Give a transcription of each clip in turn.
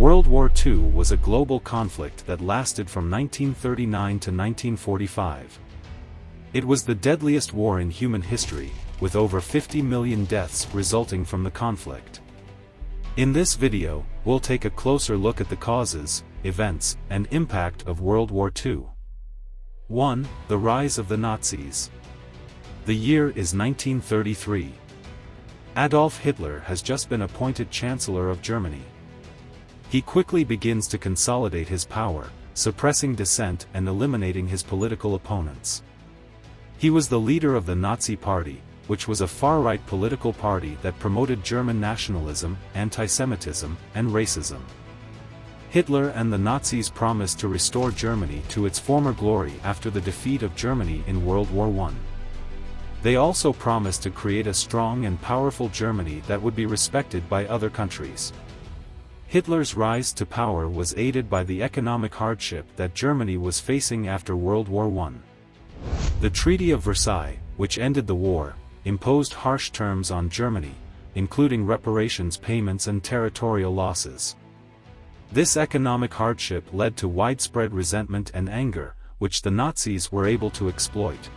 World War II was a global conflict that lasted from 1939 to 1945. It was the deadliest war in human history, with over 50 million deaths resulting from the conflict. In this video, we'll take a closer look at the causes, events, and impact of World War II. 1. The rise of the Nazis. The year is 1933. Adolf Hitler has just been appointed Chancellor of Germany. He quickly begins to consolidate his power, suppressing dissent and eliminating his political opponents. He was the leader of the Nazi Party, which was a far-right political party that promoted German nationalism, anti-Semitism, and racism. Hitler and the Nazis promised to restore Germany to its former glory after the defeat of Germany in World War I. They also promised to create a strong and powerful Germany that would be respected by other countries. Hitler's rise to power was aided by the economic hardship that Germany was facing after World War I. The Treaty of Versailles, which ended the war, imposed harsh terms on Germany, including reparations payments and territorial losses. This economic hardship led to widespread resentment and anger, which the Nazis were able to exploit.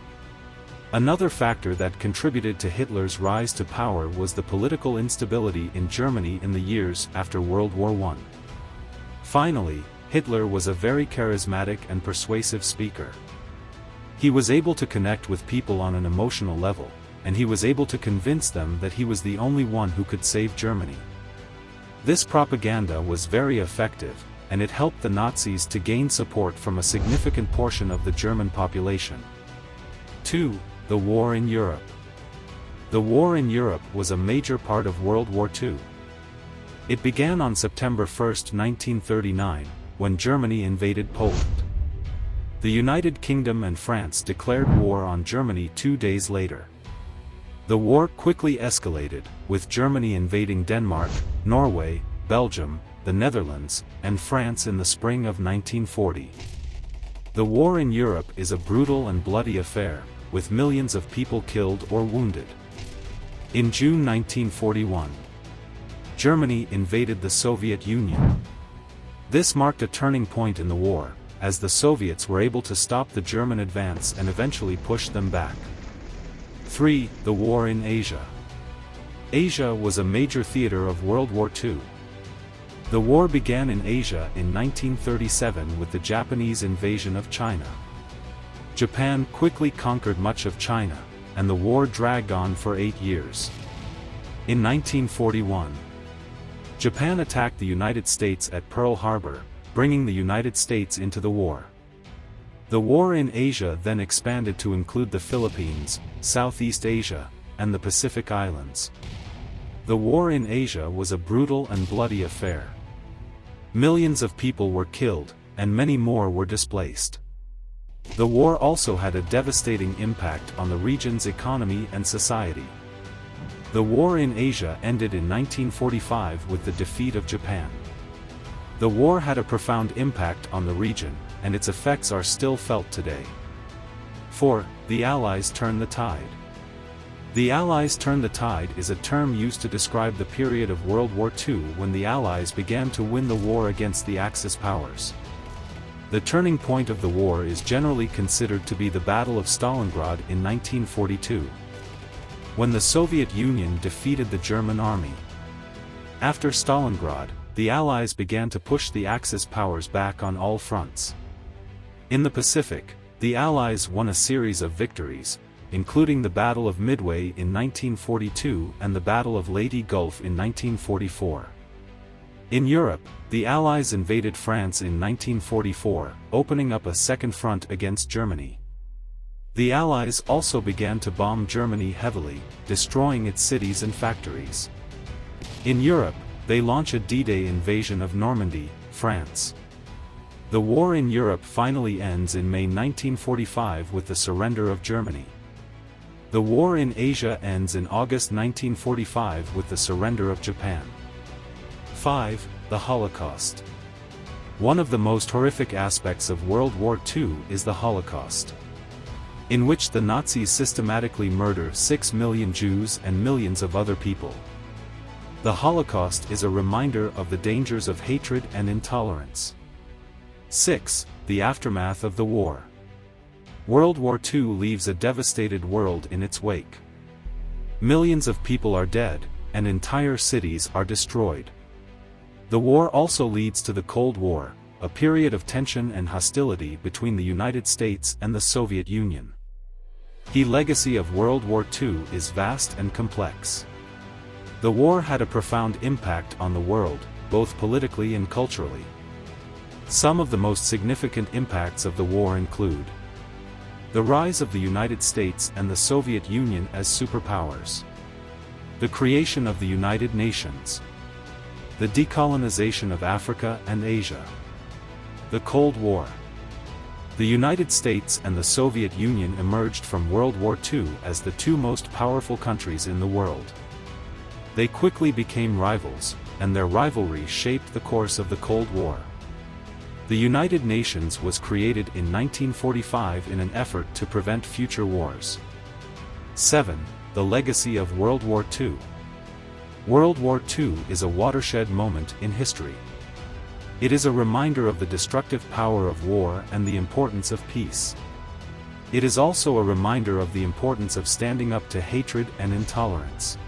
Another factor that contributed to Hitler's rise to power was the political instability in Germany in the years after World War I. Finally, Hitler was a very charismatic and persuasive speaker. He was able to connect with people on an emotional level, and he was able to convince them that he was the only one who could save Germany. This propaganda was very effective, and it helped the Nazis to gain support from a significant portion of the German population. 2. The War in Europe. The war in Europe was a major part of World War II. It began on September 1, 1939, when Germany invaded Poland. The United Kingdom and France declared war on Germany 2 days later. The war quickly escalated, with Germany invading Denmark, Norway, Belgium, the Netherlands, and France in the spring of 1940. The war in Europe is a brutal and bloody affair, with millions of people killed or wounded. In June 1941, Germany invaded the Soviet Union. This marked a turning point in the war, as the Soviets were able to stop the German advance and eventually push them back. 3. The War in Asia. Asia was a major theater of World War II. The war began in Asia in 1937 with the Japanese invasion of China. Japan quickly conquered much of China, and the war dragged on for 8 years. In 1941, Japan attacked the United States at Pearl Harbor, bringing the United States into the war. The war in Asia then expanded to include the Philippines, Southeast Asia, and the Pacific Islands. The war in Asia was a brutal and bloody affair. Millions of people were killed, and many more were displaced. The war also had a devastating impact on the region's economy and society. The war in Asia ended in 1945 with the defeat of Japan. The war had a profound impact on the region, and its effects are still felt today. 4. The Allies turn the tide. The Allies turn the tide is a term used to describe the period of World War II when the Allies began to win the war against the Axis powers. The turning point of the war is generally considered to be the Battle of Stalingrad in 1942, when the Soviet Union defeated the German army. After Stalingrad, the Allies began to push the Axis powers back on all fronts. In the Pacific, the Allies won a series of victories, including the Battle of Midway in 1942 and the Battle of Leyte Gulf in 1944. In Europe, the Allies invaded France in 1944, opening up a second front against Germany. The Allies also began to bomb Germany heavily, destroying its cities and factories. In Europe, they launched a D-Day invasion of Normandy, France. The war in Europe finally ends in May 1945 with the surrender of Germany. The war in Asia ends in August 1945 with the surrender of Japan. 5. The Holocaust. One of the most horrific aspects of World War II is the Holocaust, in which the Nazis systematically murder 6 million Jews and millions of other people. The Holocaust is a reminder of the dangers of hatred and intolerance. 6. The aftermath of the war. World War II leaves a devastated world in its wake. Millions of people are dead, and entire cities are destroyed. The war also leads to the Cold War, a period of tension and hostility between the United States and the Soviet Union. The legacy of World War II is vast and complex. The war had a profound impact on the world, both politically and culturally. Some of the most significant impacts of the war include the rise of the United States and the Soviet Union as superpowers, the creation of the United Nations, the decolonization of Africa and Asia, the Cold War. The United States and the Soviet Union emerged from World War II as the two most powerful countries in the world. They quickly became rivals, and their rivalry shaped the course of the Cold War. The United Nations was created in 1945 in an effort to prevent future wars. 7. The legacy of World War II. World War II is a watershed moment in history. It is a reminder of the destructive power of war and the importance of peace. It is also a reminder of the importance of standing up to hatred and intolerance.